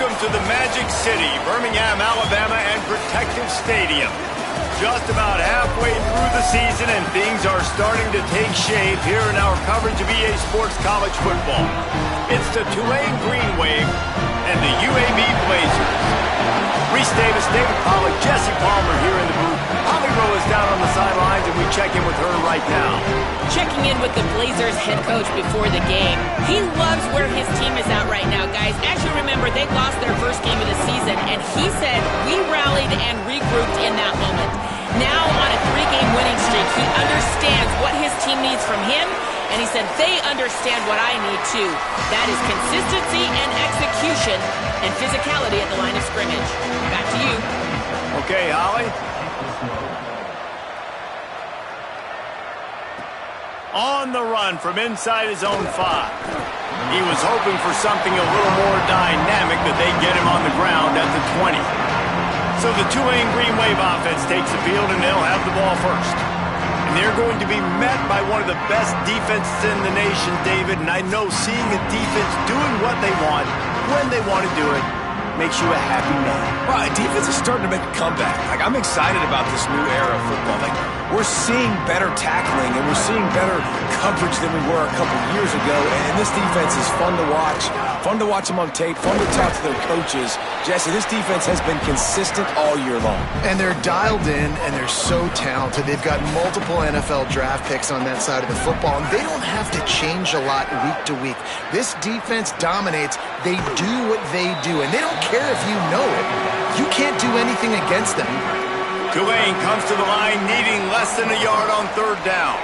Welcome to the Magic City, Birmingham, Alabama, and Protective Stadium. Just about halfway through the season, and things are starting to take shape here in our coverage of EA Sports College Football. It's the Tulane Green Wave and the UAB Blazers. Reese Davis, David Pollack, Jesse Palmer here in the booth. Holly Rowe is down on the sidelines, and we check in with her right now. Checking in with the Blazers head coach before the game. He loves where his team is at right now, guys. As you remember, they lost their first game of the season, and he said, we rallied and regrouped in that moment. Now on a 3-game winning streak, he understands what his team needs from him, and he said, they understand what I need too. That is consistency and execution and physicality at the line of scrimmage. Back to you. Okay, Holly. On the run from inside his own 5. He was hoping for something a little more dynamic, that they get him on the ground at the 20. So the Tulane Green Wave offense takes the field, and they'll have the ball first. And they're going to be met by one of the best defenses in the nation, David. And I know seeing a defense doing what they want, when they want to do it, makes you a happy man. Well, defense is starting to make a comeback. I'm excited about this new era of football. We're seeing better tackling, and we're seeing better coverage than we were a couple years ago. And this defense is fun to watch. Fun to watch them on tape. Fun to talk to their coaches. Jesse, this defense has been consistent all year long. And they're dialed in, and they're so talented. They've got multiple NFL draft picks on that side of the football, and they don't have to change a lot week to week. This defense dominates. They do what they do, and they don't care if you know it. You can't do anything against them. Tulane comes to the line needing less than a yard on 3rd down.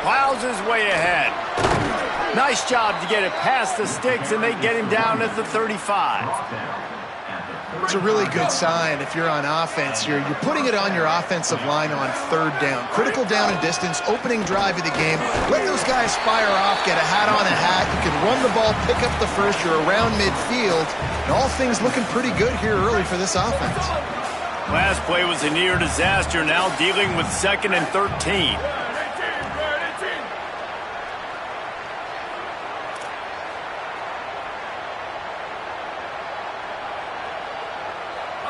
Plows his way ahead. Nice job to get it past the sticks, and they get him down at the 35. It's a really good sign if you're on offense. You're putting it on your offensive line on 3rd down. Critical down and distance, opening drive of the game. Let those guys fire off, get a hat on a hat. You can run the ball, pick up the first. You're around midfield. And all things looking pretty good here early for this offense. Last play was a near disaster, now dealing with 2nd and 13.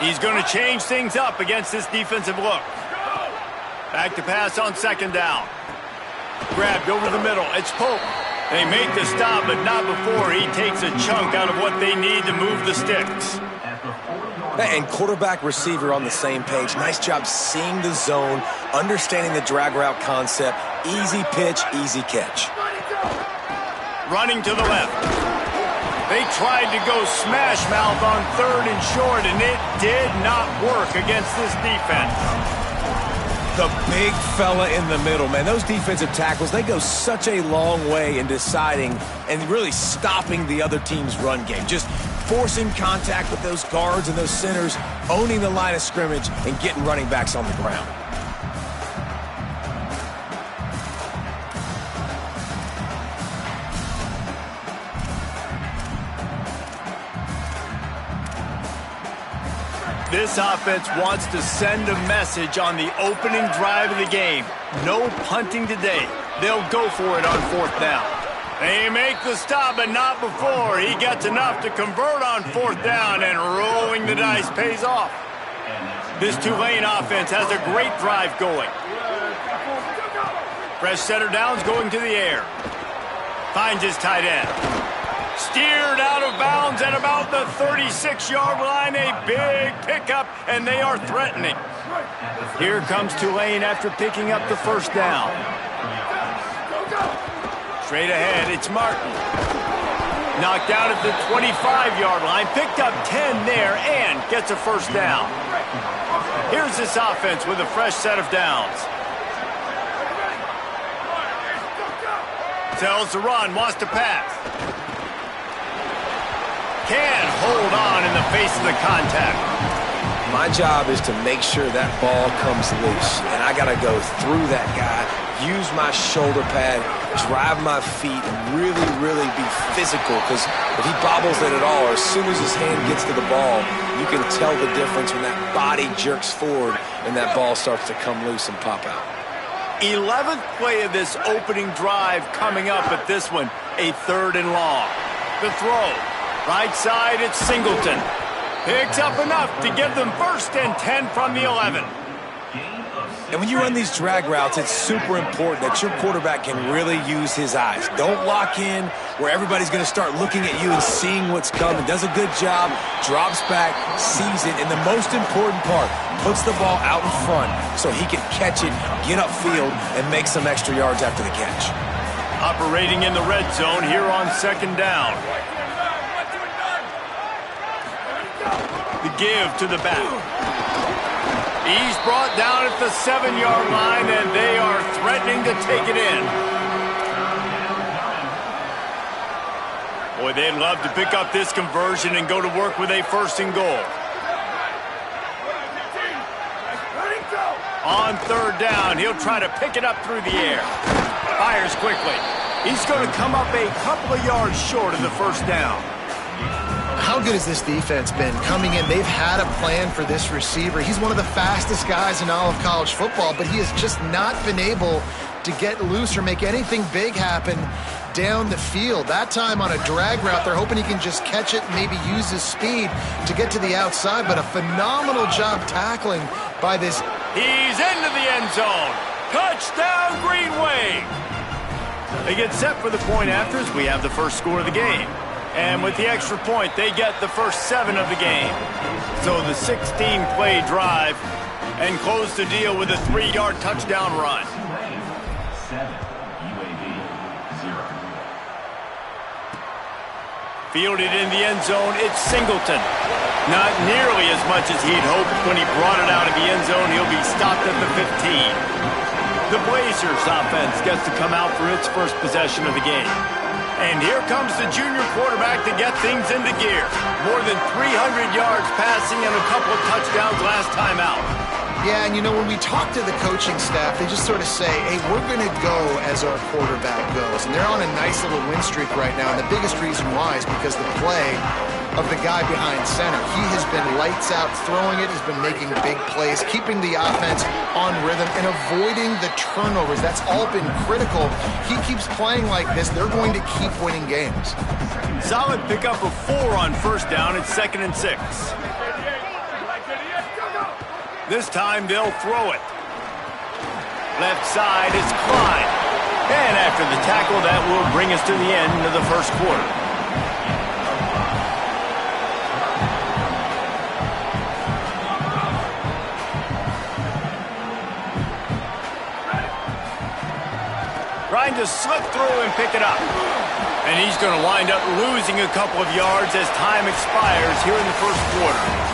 He's going to change things up against this defensive look. Back to pass on 2nd down. Grabbed over the middle. It's Pope. They make the stop, but not before he takes a chunk out of what they need to move the sticks. And quarterback, receiver on the same page. Nice job seeing the zone, understanding the drag route concept. Easy pitch, easy catch. Running to the left. They tried to go smash mouth on 3rd and short, and it did not work against this defense. The big fella in the middle, man. Those defensive tackles, they go such a long way in deciding and really stopping the other team's run game. Just forcing contact with those guards and those centers, owning the line of scrimmage, and getting running backs on the ground. This offense wants to send a message on the opening drive of the game. No punting today. They'll go for it on 4th down. They make the stop, but not before. He gets enough to convert on 4th down, and rolling the dice pays off. This Tulane offense has a great drive going. Fresh center downs going to the air. Finds his tight end. Steered out of bounds at about the 36-yard line. A big pickup, and they are threatening. Here comes Tulane after picking up the 1st down. Straight ahead, it's Martin. Knocked out at the 25-yard line. Picked up 10 there and gets a 1st down. Here's this offense with a fresh set of downs. Tells the run, wants to pass. Can't hold on in the face of the contact. My job is to make sure that ball comes loose, and I got to go through that guy, use my shoulder pad, drive my feet, and really, really be physical, because if he bobbles it at all, or as soon as his hand gets to the ball, you can tell the difference when that body jerks forward and that ball starts to come loose and pop out. 11th play of this opening drive coming up, at this one, a 3rd and long. The throw. Right side, it's Singleton. Picks up enough to give them 1st and 10 from the 11. And when you run these drag routes, it's super important that your quarterback can really use his eyes. Don't lock in where everybody's going to start looking at you and seeing what's coming. Does a good job, drops back, sees it, and the most important part, puts the ball out in front so he can catch it, get upfield, and make some extra yards after the catch. Operating in the red zone here on 2nd down. The give to the back. He's brought down at the 7-yard line, and they are threatening to take it in. Boy, they'd love to pick up this conversion and go to work with a 1st and goal. On 3rd down, he'll try to pick it up through the air. Fires quickly. He's going to come up a couple of yards short of the 1st down. How good has this defense been coming in? They've had a plan for this receiver. He's one of the fastest guys in all of college football, but he has just not been able to get loose or make anything big happen down the field. That time on a drag route, they're hoping he can just catch it and maybe use his speed to get to the outside, but a phenomenal job tackling by this. He's into the end zone. Touchdown, Green Wave. They get set for the point afters. We have the first score of the game. And with the extra point, they get the first 7 of the game. So the 16-play drive and close the deal with a 3-yard touchdown run. Fielded in the end zone, it's Singleton. Not nearly as much as he'd hoped when he brought it out of the end zone. He'll be stopped at the 15. The Blazers offense gets to come out for its first possession of the game. And here comes the junior quarterback to get things into gear. More than 300 yards passing and a couple of touchdowns last time out. Yeah, and you know, when we talk to the coaching staff, they just sort of say, hey, we're going to go as our quarterback goes. And they're on a nice little win streak right now. And the biggest reason why is because the play of the guy behind center. He has been lights out throwing it. He's been making big plays, keeping the offense on rhythm and avoiding the turnovers. That's all been critical. He keeps playing like this, they're going to keep winning games. Solid pickup of 4 on 1st down. It's 2nd and 6. This time they'll throw it. Left side is Klein. And after the tackle, that will bring us to the end of the first quarter. Trying to slip through and pick it up. And he's going to wind up losing a couple of yards as time expires here in the first quarter.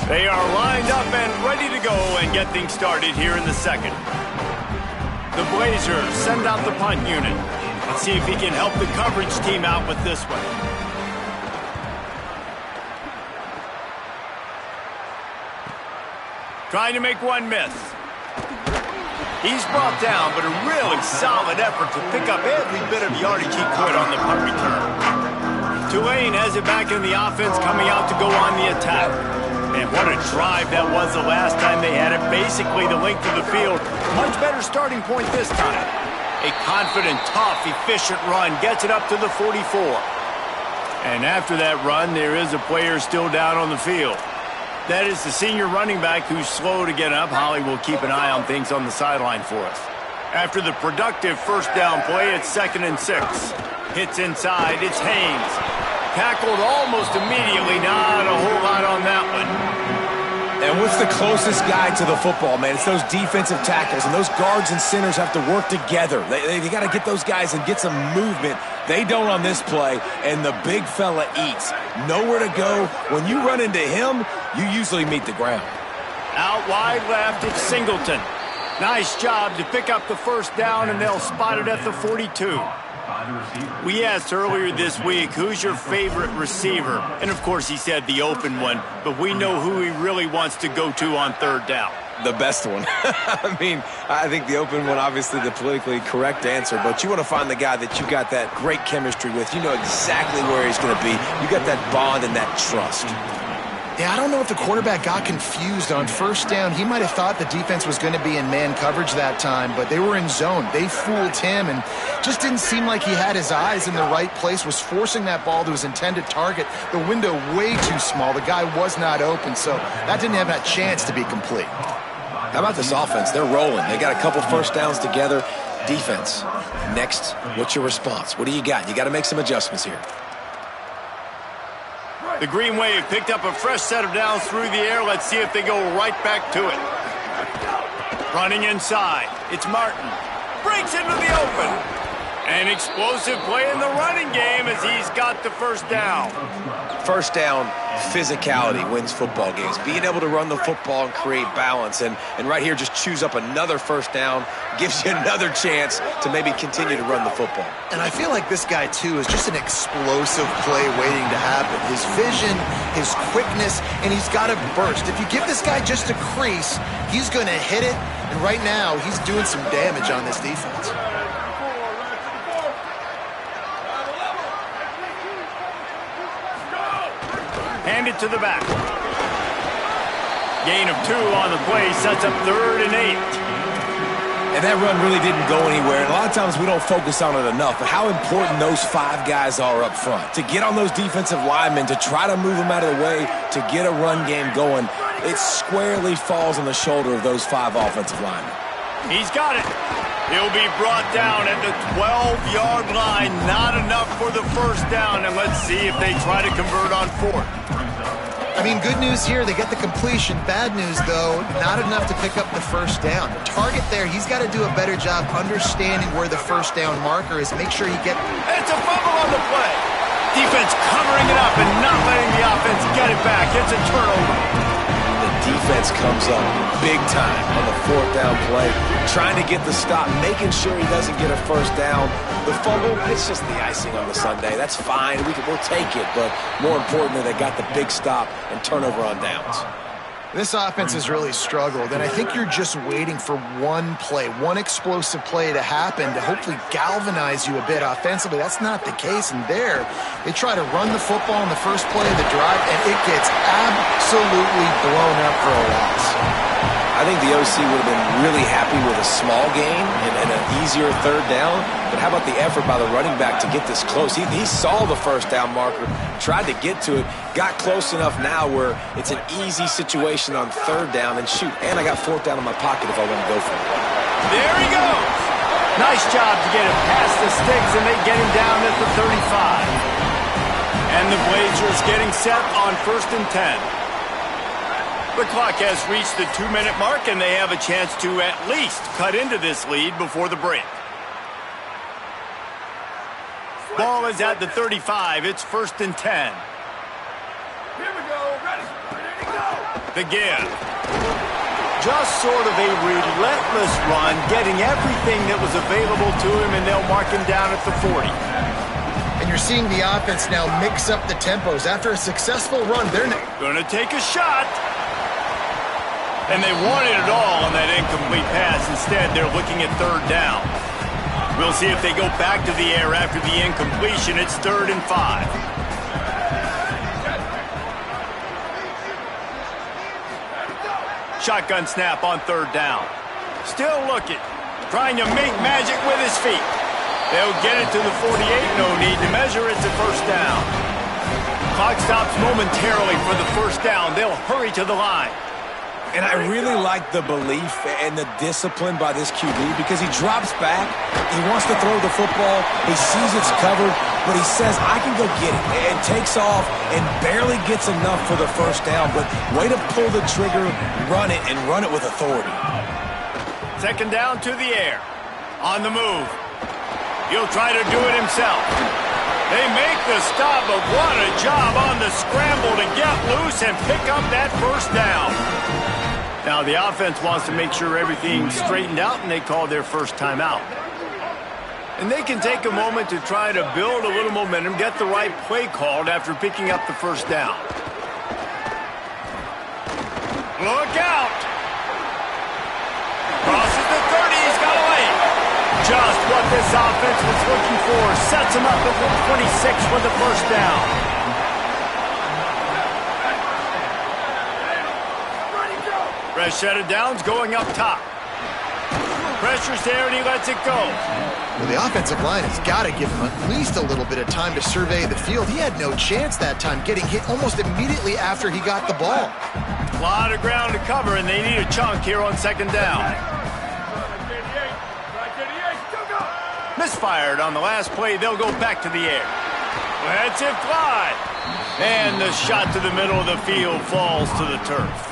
They are lined up and ready to go and get things started here in the second. The Blazers send out the punt unit. Let's see if he can help the coverage team out with this one. Trying to make one miss. He's brought down, but a really solid effort to pick up every bit of yardage he could on the punt return. Tulane has it back in the offense, coming out to go on the attack. And what a drive that was the last time they had it. Basically the length of the field. Much better starting point this time. A confident, tough, efficient run gets it up to the 44. And after that run, there is a player still down on the field. That is the senior running back who's slow to get up. Holly will keep an eye on things on the sideline for us. After the productive 1st down play, it's 2nd and 6. Hits inside, it's Haynes. Tackled almost immediately. Not a whole lot on that one. And what's the closest guy to the football, man? It's those defensive tackles, and those guards and centers have to work together. They got to get those guys and get some movement. They don't on this play, and the big fella eats. Nowhere to go. When you run into him, you usually meet the ground. Out wide left, it's Singleton. Nice job to pick up the 1st down, and they'll spot it at the 42. We asked earlier this week, who's your favorite receiver? And of course he said the open one, but we know who he really wants to go to on 3rd down. The best one. I mean, I think the open one, obviously the politically correct answer, but you want to find the guy that you got that great chemistry with. You know exactly where he's going to be. You got that bond and that trust. Yeah, I don't know if the quarterback got confused on first down. He might have thought the defense was going to be in man coverage that time, but they were in zone. They fooled him and just didn't seem like he had his eyes in the right place, was forcing that ball to his intended target. The window way too small. The guy was not open, so that didn't have that chance to be complete. How about this offense? They're rolling. They got a couple first downs together. Defense. Next, what's your response? What do you got? You got to make some adjustments here. The Green Wave picked up a fresh set of downs through the air. Let's see if they go right back to it. Running inside. It's Martin. Breaks into the open. An explosive play in the running game as he's got the first down. First down, physicality wins football games. Being able to run the football and create balance. And right here, just choose up another first down. Gives you another chance to maybe continue to run the football. And I feel like this guy, too, is just an explosive play waiting to happen. His vision, his quickness, and he's got to burst. If you give this guy just a crease, he's going to hit it. And right now, he's doing some damage on this defense. Hand it to the back. Gain of 2 on the play sets up 3rd and 8. And that run really didn't go anywhere. And a lot of times we don't focus on it enough, but how important those 5 guys are up front. To get on those defensive linemen, to try to move them out of the way, to get a run game going, it squarely falls on the shoulder of those 5 offensive linemen. He's got it. He'll be brought down at the 12-yard line. Not enough for the first down. And let's see if they try to convert on 4th. I mean, good news here, they get the completion. Bad news, though, not enough to pick up the first down. The target there, he's got to do a better job understanding where the first down marker is. Make sure he gets... It's a fumble on the play. Defense covering it up and not letting the offense get it back. It's a turnover. Defense comes up big time on the 4th down play, trying to get the stop, making sure he doesn't get a first down. The fumble, it's just the icing on the sundae. That's fine. We'll take it, but more importantly, they got the big stop and turnover on downs. This offense has really struggled, and I think you're just waiting for one play, one explosive play to happen to hopefully galvanize you a bit offensively. That's not the case, and there, they try to run the football in the first play of the drive, and it gets absolutely blown up for a loss. I think the OC would have been really happy with a small gain and an easier 3rd down, but how about the effort by the running back to get this close? He saw the first down marker, tried to get to it, got close enough now where it's an easy situation on 3rd down, and shoot, and I got 4th down in my pocket if I want to go for it. There he goes. Nice job to get him past the sticks, and they get him down at the 35. And the Blazers getting set on 1st and 10. The clock has reached the 2-minute mark, and they have a chance to at least cut into this lead before the break. Ball is at the 35. It's 1st and 10. Here we go. Ready to go. The give. Just sort of a relentless run, getting everything that was available to him, and they'll mark him down at the 40. And you're seeing the offense now mix up the tempos. After a successful run, they're going to take a shot. And they wanted it all on that incomplete pass. Instead, they're looking at 3rd down. We'll see if they go back to the air after the incompletion. It's 3rd and 5. Shotgun snap on 3rd down. Still looking. Trying to make magic with his feet. They'll get it to the 48. No need to measure. It's a first down. Clock stops momentarily for the first down. They'll hurry to the line. And I really like the belief and the discipline by this QB because he drops back, he wants to throw the football, he sees it's covered, but he says, I can go get it, and takes off and barely gets enough for the first down, but way to pull the trigger, run it, and run it with authority. 2nd down to the air. On the move. He'll try to do it himself. They make the stop, but what a job on the scramble to get loose and pick up that first down. Now the offense wants to make sure everything's straightened out, and they call their first timeout. And they can take a moment to try to build a little momentum, get the right play called after picking up the first down. Look out! this offense was looking for. Sets him up at the 26 for the first down. Fresh set of downs going up top. Pressure's there, and he lets it go. Well, the offensive line has got to give him at least a little bit of time to survey the field. He had no chance that time, getting hit almost immediately after he got the ball. A lot of ground to cover, and they need a chunk here on second down. Misfired on the last play. They'll go back to the air. Lets it fly. And the shot to the middle of the field falls to the turf.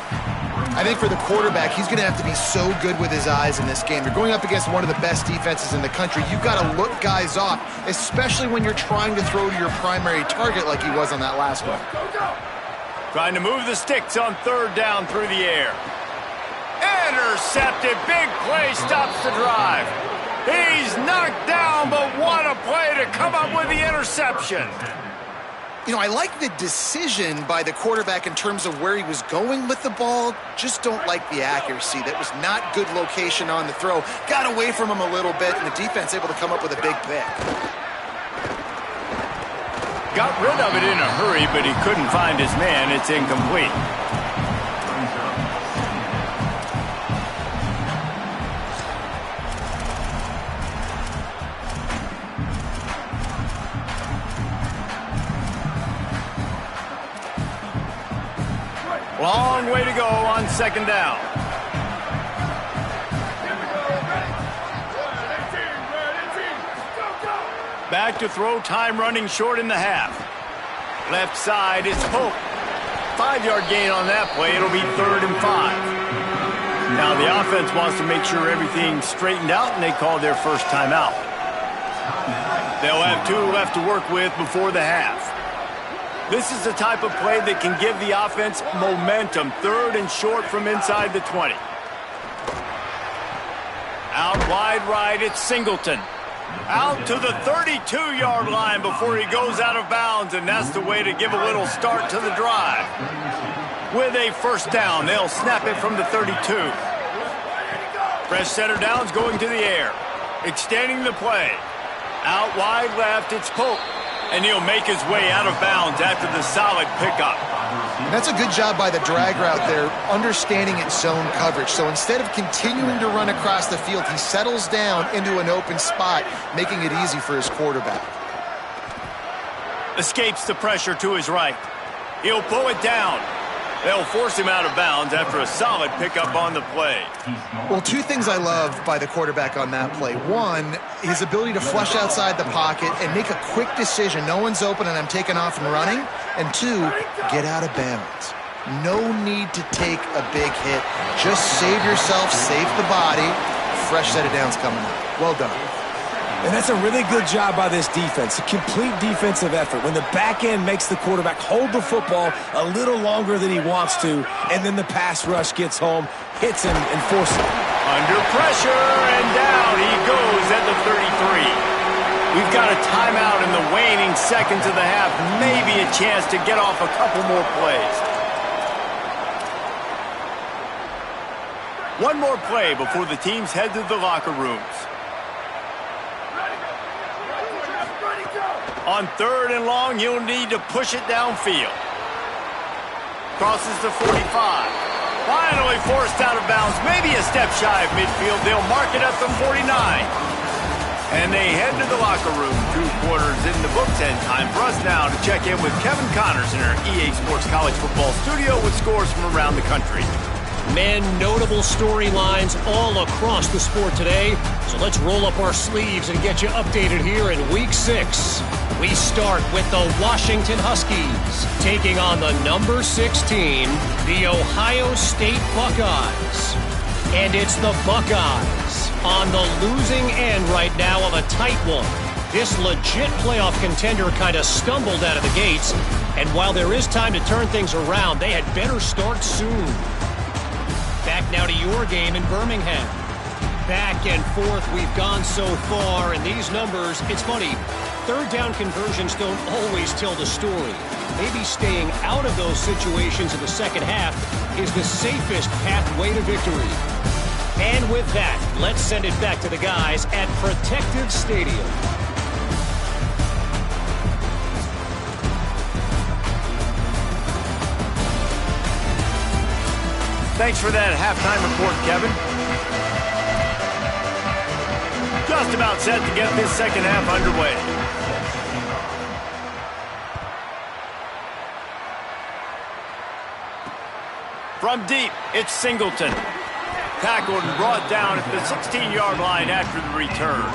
I think for the quarterback, he's going to have to be so good with his eyes in this game. You're going up against one of the best defenses in the country. You've got to look guys off, especially when you're trying to throw to your primary target like he was on that last one. Trying to move the sticks on third down through the air. Intercepted. Big play stops the drive. He's knocked down, but what a play to come up with the interception. You know, I like the decision by the quarterback in terms of where he was going with the ball. Just don't like the accuracy. That was not good location on the throw. Got away from him a little bit, and the defense able to come up with a big pick. Got rid of it in a hurry, but he couldn't find his man. It's incomplete. Long way to go on second down. Back to throw, time running short in the half. Left side, it's Pope. 5-yard gain on that play. It'll be 3rd and 5. Now the offense wants to make sure everything's straightened out, and they call their first timeout. They'll have 2 left to work with before the half. This is the type of play that can give the offense momentum. 3rd and short from inside the 20. Out wide right, it's Singleton. Out to the 32-yard line before he goes out of bounds, and that's the way to give a little start to the drive. With a first down, they'll snap it from the 32. Fresh set of downs going to the air. Extending the play. Out wide left, it's Pope. And he'll make his way out of bounds after the solid pickup. That's a good job by the drag route there, understanding its zone coverage. So instead of continuing to run across the field, he settles down into an open spot, making it easy for his quarterback. Escapes the pressure to his right. He'll pull it down. They'll force him out of bounds after a solid pickup on the play. Well, 2 things I love by the quarterback on that play. 1, his ability to flush outside the pocket and make a quick decision. No one's open and I'm taking off and running. And 2, get out of bounds. No need to take a big hit. Just save yourself, save the body. Fresh set of downs coming up. Well done. And that's a really good job by this defense, a complete defensive effort. When the back end makes the quarterback hold the football a little longer than he wants to, and then the pass rush gets home, hits him, and forces him. Under pressure, and down he goes at the 33. We've got a timeout in the waning seconds of the half, maybe a chance to get off a couple more plays. One more play before the teams head to the locker rooms. On 3rd and long, he'll need to push it downfield. Crosses the 45. Finally forced out of bounds, maybe a step shy of midfield. They'll mark it at the 49. And they head to the locker room. 2 quarters in the books, and time for us now to check in with Kevin Connors in our EA Sports College Football studio with scores from around the country. Men, notable storylines all across the sport today. So let's roll up our sleeves and get you updated here in Week 6. We start with the Washington Huskies taking on the number 16, the Ohio State Buckeyes. And it's the Buckeyes on the losing end right now of a tight one. This legit playoff contender kind of stumbled out of the gates. And while there is time to turn things around, they had better start soon. Back now to your game in Birmingham. Back and forth we've gone so far, and these numbers, it's funny, 3rd down conversions don't always tell the story. Maybe staying out of those situations in the second half is the safest pathway to victory. And with that, let's send it back to the guys at Protective Stadium. Thanks for that halftime report, Kevin. Just about set to get this second half underway. From deep, it's Singleton. Tackled and brought down at the 16-yard line after the return.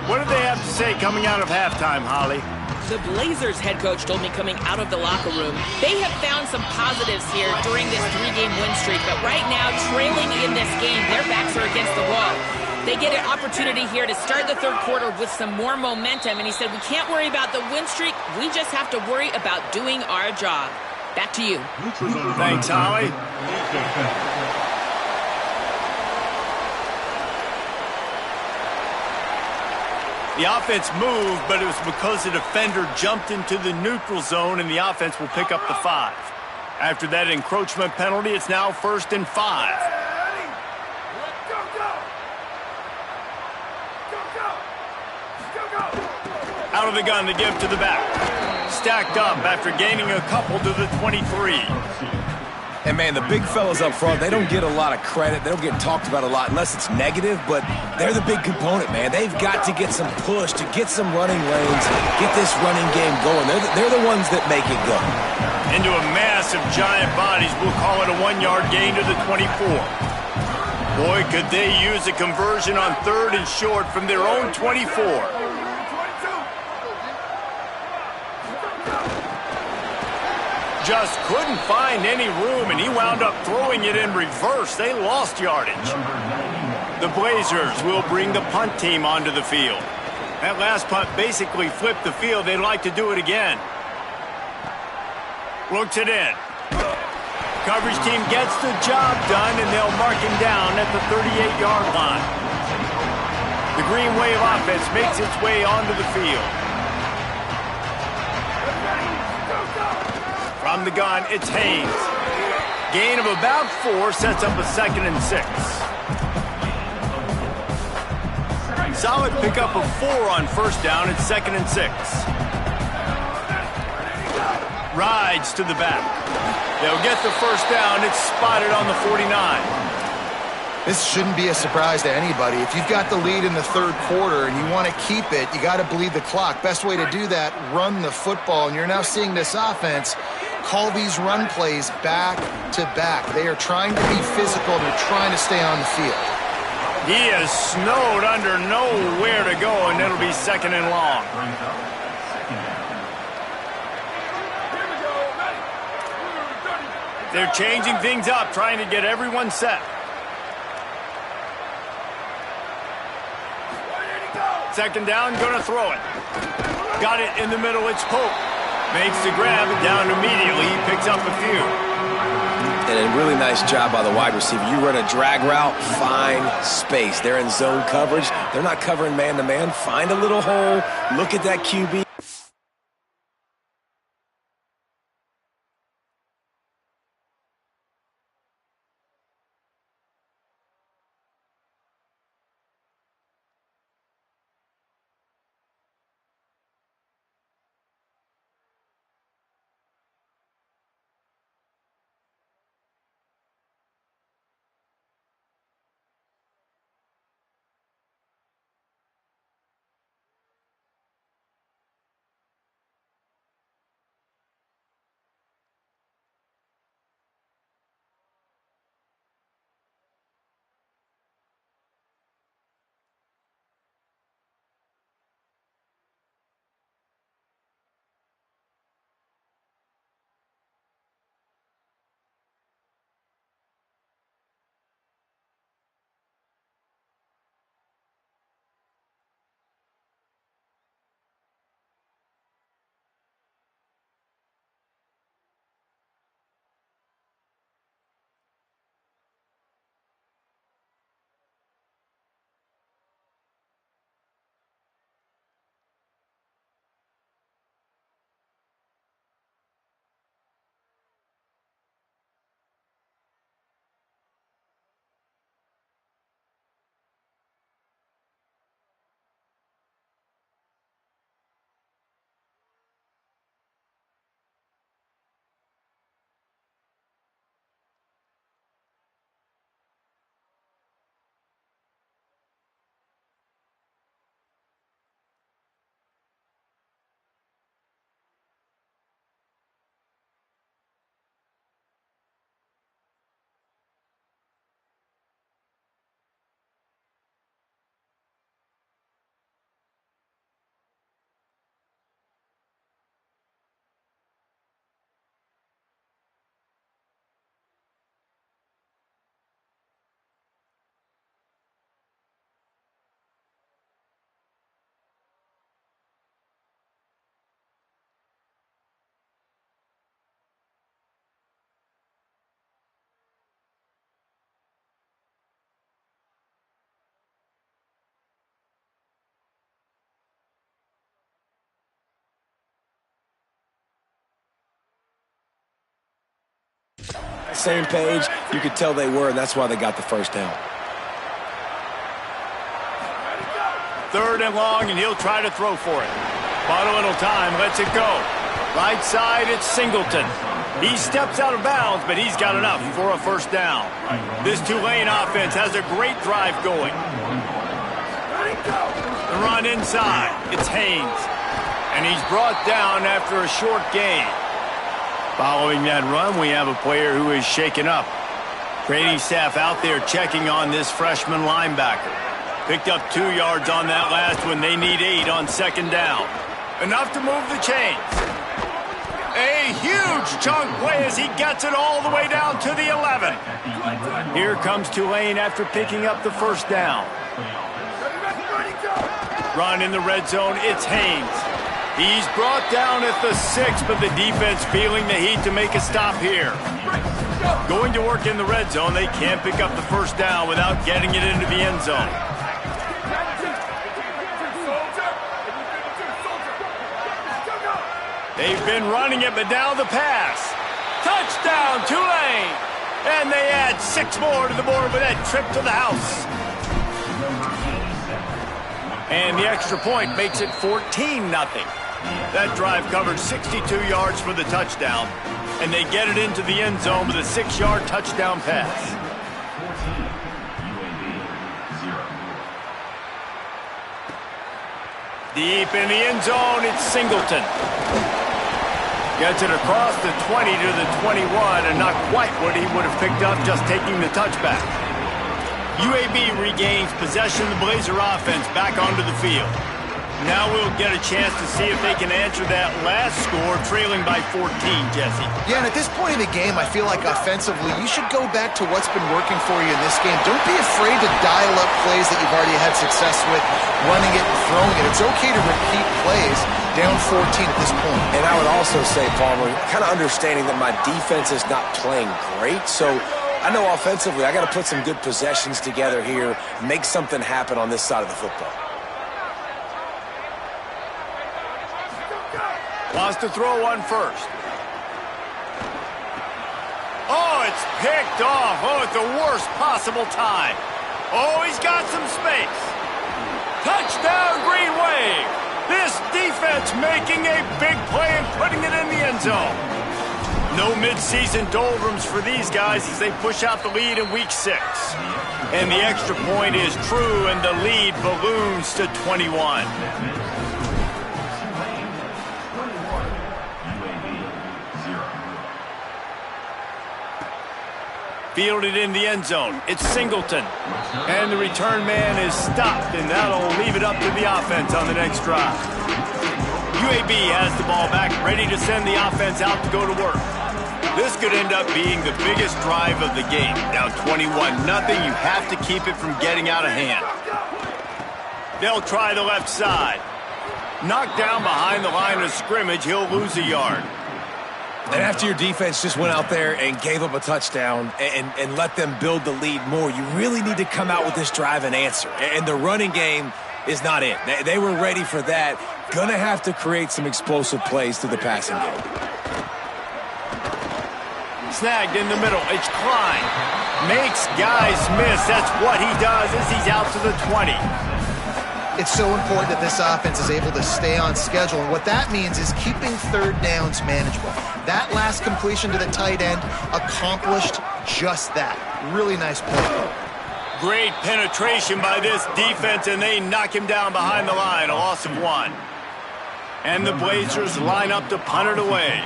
What did they have to say coming out of halftime, Holly? The Blazers head coach told me coming out of the locker room, they have found some positives here during this 3-game win streak, but right now, trailing in this game, their backs are against the wall. They get an opportunity here to start the third quarter with some more momentum, and he said, we can't worry about the win streak, we just have to worry about doing our job. Back to you. Thanks, Holly. The offense moved, but it was because the defender jumped into the neutral zone, and the offense will pick up the 5. After that encroachment penalty, it's now 1st and 5. Out of the gun to give to the back. Stacked up after gaining a couple to the 23. And, man, the big fellas up front, they don't get a lot of credit. They don't get talked about a lot unless it's negative, but they're the big component, man. They've got to get some push, to get some running lanes, get this running game going. They're the ones that make it go. Into a mass of giant bodies. We'll call it a 1-yard gain to the 24. Boy, could they use a conversion on 3rd and short from their own 24. Just couldn't find any room, and he wound up throwing it in reverse. They lost yardage. The Blazers will bring the punt team onto the field. That last punt basically flipped the field. They'd like to do it again. Looks it in. Coverage team gets the job done, and they'll mark him down at the 38-yard line. The Green Wave offense makes its way onto the field. From the gun, it's Haynes. Gain of about 4 sets up a 2nd and 6. Solid pickup of 4 on 1st down. It's 2nd and 6. Rides to the back. They'll get the 1st down. It's spotted on the 49. This shouldn't be a surprise to anybody. If you've got the lead in the third quarter and you want to keep it, you got to bleed the clock. Best way to do that, run the football. And you're now seeing this offense call these run plays back to back. They are trying to be physical. They're trying to stay on the field. He is snowed under, nowhere to go, and it'll be 2nd and long. They're changing things up, trying to get everyone set. Second down, gonna throw it. Got it in the middle, it's Pope. Makes the grab, down immediately, he picks up a few. And a really nice job by the wide receiver. You run a drag route, find space. They're in zone coverage. They're not covering man-to-man. Find a little hole, look at that QB. exact same page. You could tell they were, and that's why they got the first down. 3rd and long, and he'll try to throw for it. Bought a little time, lets it go. Right side, it's Singleton. He steps out of bounds, but he's got enough for a first down. This Tulane offense has a great drive going. The run inside, it's Haynes. And he's brought down after a short gain. Following that run, we have a player who is shaken up. Training staff out there checking on this freshman linebacker. Picked up 2 yards on that last one. They need 8 on 2nd down. Enough to move the chains. A huge chunk play as he gets it all the way down to the 11. Here comes Tulane after picking up the first down. Run in the red zone, it's Haynes. He's brought down at the 6, but the defense feeling the heat to make a stop here. Going to work in the red zone, they can't pick up the first down without getting it into the end zone. They've been running it, but now the pass. Touchdown, Tulane! And they add 6 more to the board with that trip to the house. And the extra point makes it 14-0. That drive covered 62 yards for the touchdown, and they get it into the end zone with a 6-yard touchdown pass. Deep in the end zone, it's Singleton. Gets it across the 20 to the 21, and not quite what he would have picked up just taking the touchback. UAB regains possession of the Blazer offense back onto the field. Now we'll get a chance to see if they can answer that last score, trailing by 14, Jesse. Yeah, and at this point in the game, I feel like offensively, you should go back to what's been working for you in this game. Don't be afraid to dial up plays that you've already had success with, running it and throwing it. It's okay to repeat plays down 14 at this point. And I would also say, Palmer, kind of understanding that my defense is not playing great, so I know offensively I got to put some good possessions together here, make something happen on this side of the football. Wants to throw one first. Oh, it's picked off. Oh, at the worst possible time. Oh, he's got some space. Touchdown, Green Wave. This defense making a big play and putting it in the end zone. No midseason doldrums for these guys as they push out the lead in week 6. And the extra point is true, and the lead balloons to 21. Fielded in the end zone. It's Singleton. And the return man is stopped, and that'll leave it up to the offense on the next drive. UAB has the ball back, ready to send the offense out to go to work. This could end up being the biggest drive of the game. Down 21-0, you have to keep it from getting out of hand. They'll try the left side. Knocked down behind the line of scrimmage, he'll lose a yard. And after your defense just went out there and gave up a touchdown and let them build the lead more, you really need to come out with this drive and answer. And the running game is not it. They were ready for that. Gonna have to create some explosive plays through the passing game. Snagged in the middle. It's Klein. Makes guys miss. That's what he does as he's out to the 20. It's so important that this offense is able to stay on schedule, and what that means is keeping 3rd downs manageable. That last completion to the tight end accomplished just that. Really nice play. Great penetration by this defense, and they knock him down behind the line, a loss of 1. And the Blazers line up to punt it away.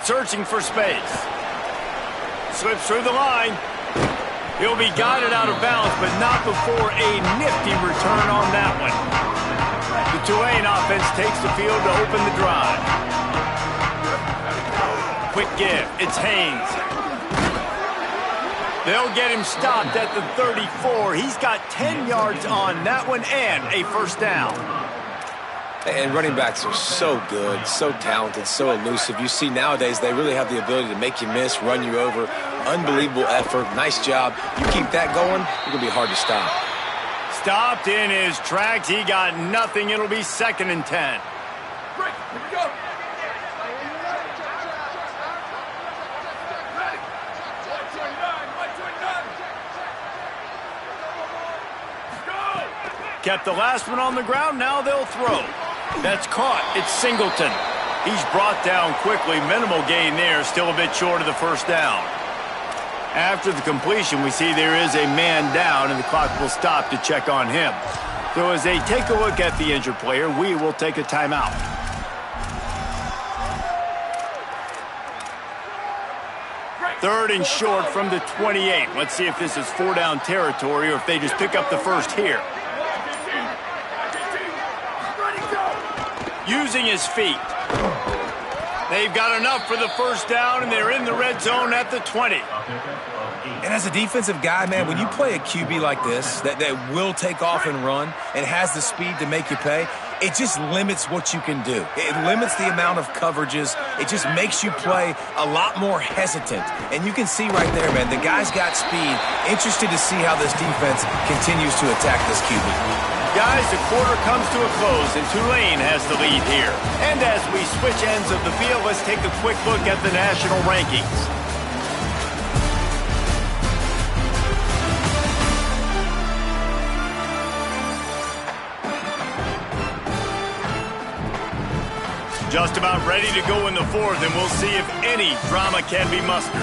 Searching for space. Slips through the line. He'll be guided out of bounds, but not before a nifty return on that one. The Tulane offense takes the field to open the drive. Quick give. It's Haynes. They'll get him stopped at the 34. He's got 10 yards on that one and a first down. And running backs are so good, so talented, so elusive. You see nowadays they really have the ability to make you miss, run you over. Unbelievable effort. Nice job. You keep that going, it's going to be hard to stop. Stopped in his tracks. He got nothing. It'll be 2nd and 10. kept the last one on the ground. Now they'll throw. That's caught. It's Singleton. He's brought down quickly. Minimal gain there. Still a bit short of the first down. After the completion, we see there is a man down, and the clock will stop to check on him. So as they take a look at the injured player, we will take a timeout. Third and short from the 28. Let's see if this is 4-down territory or if they just pick up the first here. Using his feet. They've got enough for the first down, and they're in the red zone at the 20. And as a defensive guy, man, when you play a QB like this that will take off and run and has the speed to make you pay, it just limits what you can do. It limits the amount of coverages. It just makes you play a lot more hesitant. And you can see right there, man, the guy's got speed. Interested to see how this defense continues to attack this QB. Guys, the quarter comes to a close, and Tulane has the lead here. And as we switch ends of the field, let's take a quick look at the national rankings. Just about ready to go in the fourth, and we'll see if any drama can be mustered.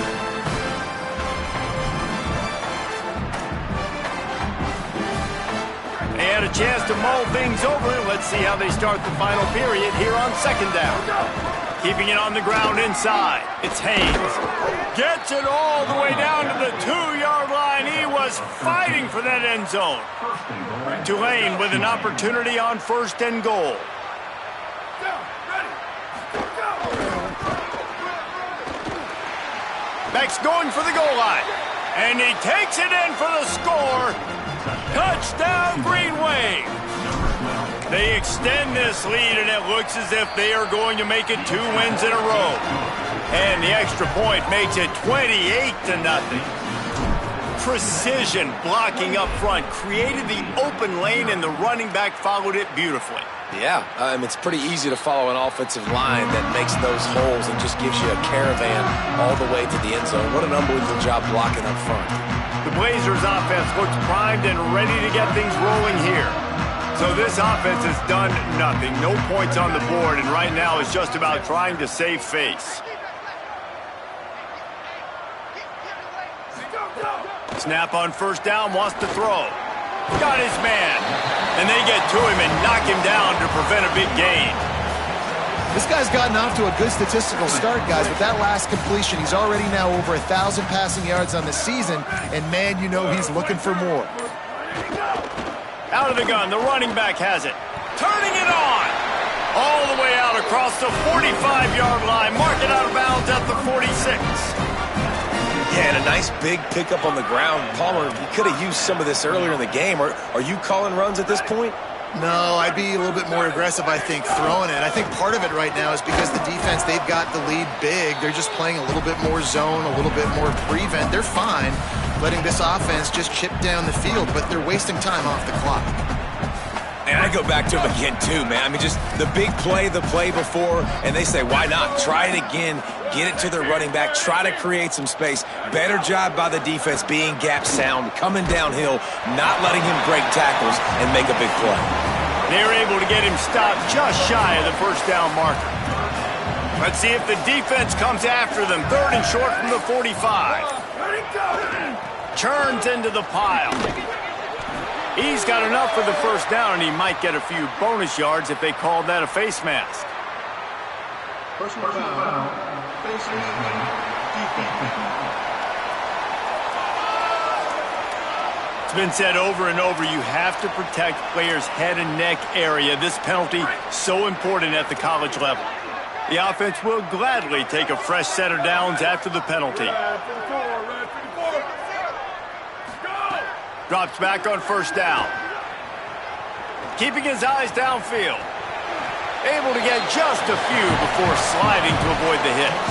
And a chance to mull things over. Let's see how they start the final period here on second down. Keeping it on the ground inside. It's Haynes. Gets it all the way down to the 2-yard line. He was fighting for that end zone. Tulane with an opportunity on first and goal. Beck's going for the goal line. And he takes it in for the score. Touchdown, Green Wave. They extend this lead, and it looks as if they are going to make it 2 wins in a row. And the extra point makes it 28-0. Precision blocking up front created the open lane, and the running back followed it beautifully. Yeah, it's pretty easy to follow an offensive line that makes those holes and just gives you a caravan all the way to the end zone. What an unbelievable job blocking up front. The Blazers offense looks primed and ready to get things rolling here. So this offense has done nothing. No points on the board, and right now it's just about trying to save face. Snap on first down, wants to throw. Got his man. And they get to him and knock him down to prevent a big gain. This guy's gotten off to a good statistical start, guys. With that last completion, he's already now over 1,000 passing yards on the season. And, man, you know he's looking for more. Out of the gun, the running back has it. Turning it on. All the way out across the 45-yard line. Mark it out of bounds at the 46. Yeah, and a nice big pickup on the ground. Palmer, you could have used some of this earlier in the game. Are you calling runs at this point? No, I'd be a little bit more aggressive, I think, throwing it. I think part of it right now is because the defense, they've got the lead big. They're just playing a little bit more zone, a little bit more prevent. They're fine letting this offense just chip down the field, but they're wasting time off the clock. And I go back to him again, too, man. I mean, just the big play, the play before, and they say, why not? Try it again. Get it to their running back. Try to create some space. Better job by the defense being gap sound, coming downhill, not letting him break tackles and make a big play. They're able to get him stopped just shy of the first down marker. Let's see if the defense comes after them. Third and short from the 45. Churns into the pile. He's got enough for the first down, and he might get a few bonus yards if they called that a face mask. Personal foul. Face defense. It's been said over and over, you have to protect players' head and neck area. This penalty, so important at the college level. The offense will gladly take a fresh set of downs after the penalty. Drops back on first down. Keeping his eyes downfield. Able to get just a few before sliding to avoid the hits.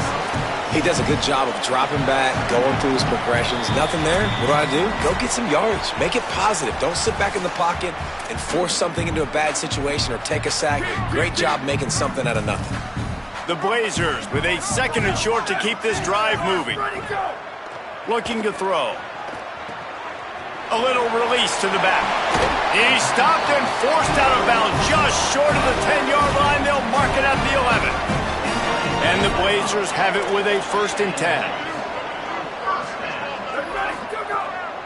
He does a good job of dropping back, going through his progressions. Nothing there. What do? Go get some yards. Make it positive. Don't sit back in the pocket and force something into a bad situation or take a sack. Great job making something out of nothing. The Blazers with a second and short to keep this drive moving. Looking to throw. A little release to the back. He's stopped and forced out of bounds just short of the 10-yard line. They'll mark it at the 11. And the Blazers have it with a 1st and 10.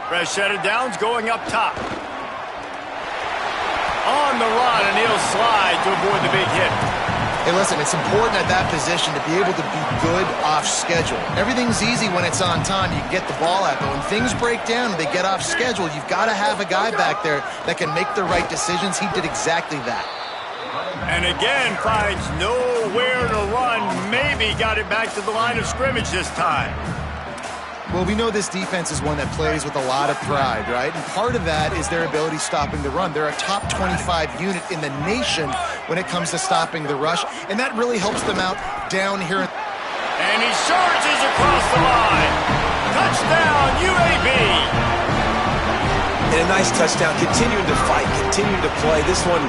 Fresh set of downs going up top. On the run, and he'll slide to avoid the big hit. Hey, listen, it's important at that position to be able to be good off schedule. Everything's easy when it's on time. You can get the ball out, but when things break down and they get off schedule, you've got to have a guy back there that can make the right decisions. He did exactly that. And again, finds nowhere to run. Maybe got it back to the line of scrimmage this time. Well, we know this defense is one that plays with a lot of pride, right? And part of that is their ability stopping the run. They're a top 25 unit in the nation when it comes to stopping the rush, and that really helps them out down here. And he surges across the line. Touchdown, UAB! And a nice touchdown, continuing to fight, continuing to play. This one,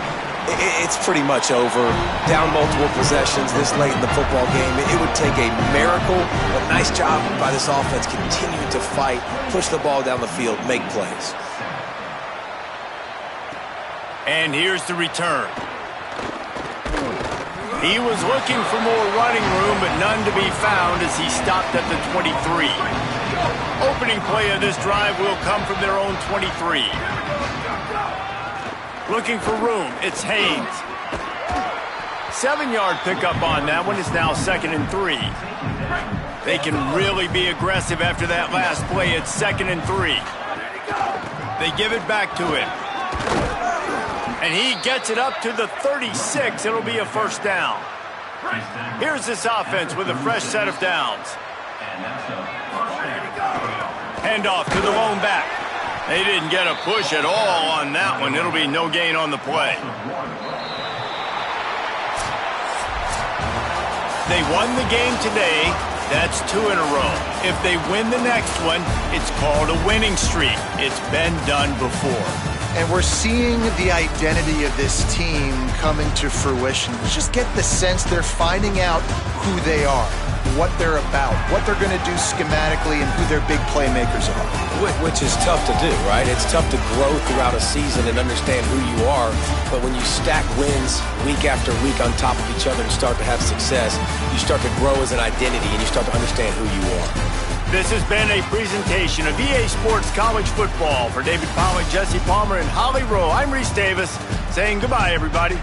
it's pretty much over. Down multiple possessions this late in the football game. It would take a miracle, but nice job by this offense continuing to fight, push the ball down the field, make plays. And here's the return. He was looking for more running room, but none to be found as he stopped at the 23. Opening play of this drive will come from their own 23. Looking for room, it's Haynes. 7-yard pickup on that one. Is now 2nd and 3. They can really be aggressive after that last play. It's 2nd and 3. They give it back to him. And he gets it up to the 36. It'll be a 1st down. Here's this offense with a fresh set of downs. Handoff to the lone back. They didn't get a push at all on that one. It'll be no gain on the play. They won the game today. That's 2 in a row. If they win the next one, it's called a winning streak. It's been done before. And we're seeing the identity of this team coming to fruition. Let's just get the sense they're finding out who they are, what they're about, what they're going to do schematically, and who their big playmakers are. Which is tough to do, right? It's tough to grow throughout a season and understand who you are. But when you stack wins week after week on top of each other and start to have success, you start to grow as an identity and you start to understand who you are. This has been a presentation of EA Sports College Football. For David Pollack, Jesse Palmer, and Holly Rowe, I'm Reese Davis saying goodbye, everybody.